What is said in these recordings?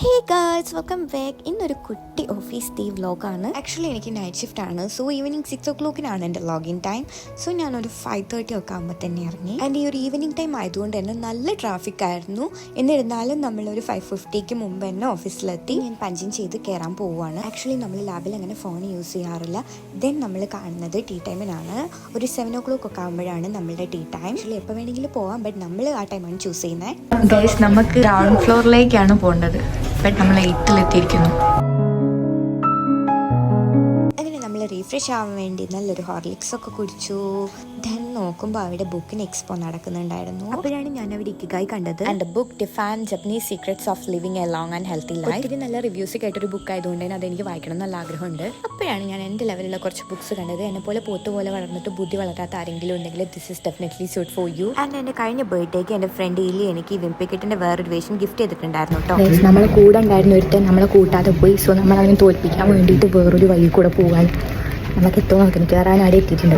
ഹേ girls, welcome back. ഇന്നൊരു കുട്ടി office day വ്ലോഗാണ്. Actually എനിക്ക് നൈറ്റ് ഷിഫ്റ്റ് ആണ്. സോ ഈവനിങ് 6 o'clock എൻ്റെ ലോഗിൻ ടൈം. സോ ഞാനൊരു 5:30 ഒക്കെ ആകുമ്പോൾ തന്നെ ഇറങ്ങി. ആൻഡ് ഈ ഒരു ഈവനിങ് ടൈം ആയതുകൊണ്ട് തന്നെ നല്ല ട്രാഫിക് ആയിരുന്നു. എന്നിരുന്നാലും നമ്മളൊരു 5:50 മുമ്പ് തന്നെ ഓഫീസിലെത്തി. ഞാൻ പഞ്ചിങ് ചെയ്ത് കയറാൻ പോവുകയാണ്. ആക്ച്വലി നമ്മൾ ലാബിൽ അങ്ങനെ ഫോൺ യൂസ് ചെയ്യാറില്ല. ദെൻ നമ്മൾ കാണുന്നത് ടീ ടൈമിനാണ്. ഒരു 7 o'clock ഒക്കെ ആകുമ്പോഴാണ് നമ്മളുടെ ടീ ടൈം. ആക്ച്വലി എപ്പോൾ വേണമെങ്കിലും പോവാം, ബട്ട് നമ്മൾ ആ ടൈമാണ് ചൂസ് ചെയ്യുന്നത്. നമുക്ക് ഗ്രൗണ്ട് ഫ്ലോറിലേക്കാണ് പോകേണ്ടത്. ബട്ട് നമ്മൾ 8-ലെത്തിയിരിക്കുന്നു. അങ്ങനെ നമ്മൾ റീഫ്രഷ് ആവാൻ വേണ്ടി നല്ലൊരു ഹോർലിക്സ് ഒക്കെ കുടിച്ചു. ദെൻ നോക്കുമ്പോൾ അവിടെ ബുക്കിന് എക്സ്പോ നടക്കുന്നുണ്ടായിരുന്നു. അപ്പോഴാണ് ഞാൻ അവിടെ ഇക്കിഗായി കണ്ടത്. And book define Japanese secrets of living A long and healthy life. ഒത്തിരി നല്ല റിവ്യൂസ് കേട്ടൊരു ബുക്ക് ആയതുകൊണ്ട് തന്നെ അതെനിക്ക് വായിക്കണം എന്നുള്ള ആഗ്രഹമുണ്ട്. അപ്പോഴാണ് ഞാൻ എൻ്റെ ലെവലിലുള്ള കുറച്ച് ബുക്സ് കണ്ടത്. എന്നെ പോലെ പോത്തുപോലെ വളർന്നിട്ട് ബുദ്ധി വളരാത്ത ആരെങ്കിലും ഉണ്ടെങ്കിൽ this is definitely suit for you. And എൻ്റെ കഴിഞ്ഞ ബർത്ത്ഡേക്ക് എൻ്റെ ഫ്രണ്ട് ഇല്ലി എനിക്ക് വിംപിക്കറ്റിൻ്റെ വേറൊരു വേഷം ഗിഫ്റ്റ് ചെയ്തിട്ടുണ്ടായിരുന്നു കേട്ടോ. നമ്മളെ കൂടെ ഉണ്ടായിരുന്ന ഒരുത്തൻ നമ്മളെ കൂട്ടാതെ പോയി. സോ നമ്മൾ അവനെ തോൽപ്പിക്കാൻ വേണ്ടിയിട്ട് വേറൊരു വഴി കൂടെ പോകാൻ നമുക്ക് എത്തുമോ നോക്കി കയറാൻ ആടെ എത്തിയിട്ടുണ്ട്.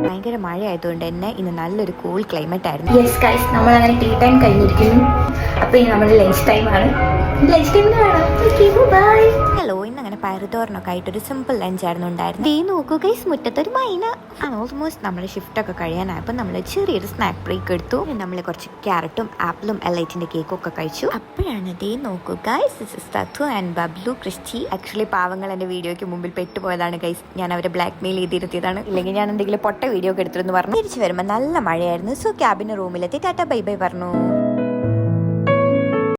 ഭയങ്കര മഴ ആയതുകൊണ്ട് തന്നെ ഇന്ന് നല്ലൊരു കൂൾ ക്ലൈമറ്റ് ആയിരുന്നു. യെസ് ഗൈസ്, നമ്മൾ അങ്ങനെ ടീ ടൈം കഴിഞ്ഞിരിക്കുന്നു. അപ്പോൾ ഇനി നമ്മുടെ ലഞ്ച് ടൈമാണ്. ലഞ്ച് ടൈമിന് വേണം. ബൈ. ഹലോ, ഇന്ന് അങ്ങനെ പയറുതോരനൊക്കെ ആയിട്ടൊരു സിമ്പിൾ ലഞ്ച് ആയിരുന്നു ഉണ്ടായിരുന്നു. ദേ നോക്കൂ ഗൈസ്, മുറ്റത്തൊരു മൈന. ഓൾമോസ്റ്റ് നമ്മുടെ ഷിഫ്റ്റൊക്കെ കഴിയാനായപ്പോൾ നമ്മൾ ചെറിയൊരു സ്നാക്ക് ബ്രേക്ക് എടുത്തു. നമ്മൾ കുറച്ച് ക്യാരറ്റും ആപ്പിളും എലൈറ്റിൻ്റെ കേക്കും ഒക്കെ കഴിച്ചു. അപ്പോഴാണ് ദേ നോക്കൂ guys, this is Thathu and Bablu Christy. Actually പാവങ്ങൾ എൻ്റെ വീഡിയോയ്ക്ക് മുമ്പിൽ പെട്ടുപോയതാണ് ഗൈസ്. ഞാൻ അവരെ ബ്ലാക്ക് മെയിൽ ചെയ്തിരുത്തിയതാണ്. ഇല്ലെങ്കിൽ ഞാൻ എന്തെങ്കിലും പൊട്ട വീഡിയോ ഒക്കെ എടുത്തിരുന്നു പറഞ്ഞു. തിരിച്ചു വരുമ്പോൾ നല്ല മഴയായിരുന്നു. സോ ക്യാബിന് റൂമിലെത്തി ടാറ്റ ബൈ ബൈ പറഞ്ഞു.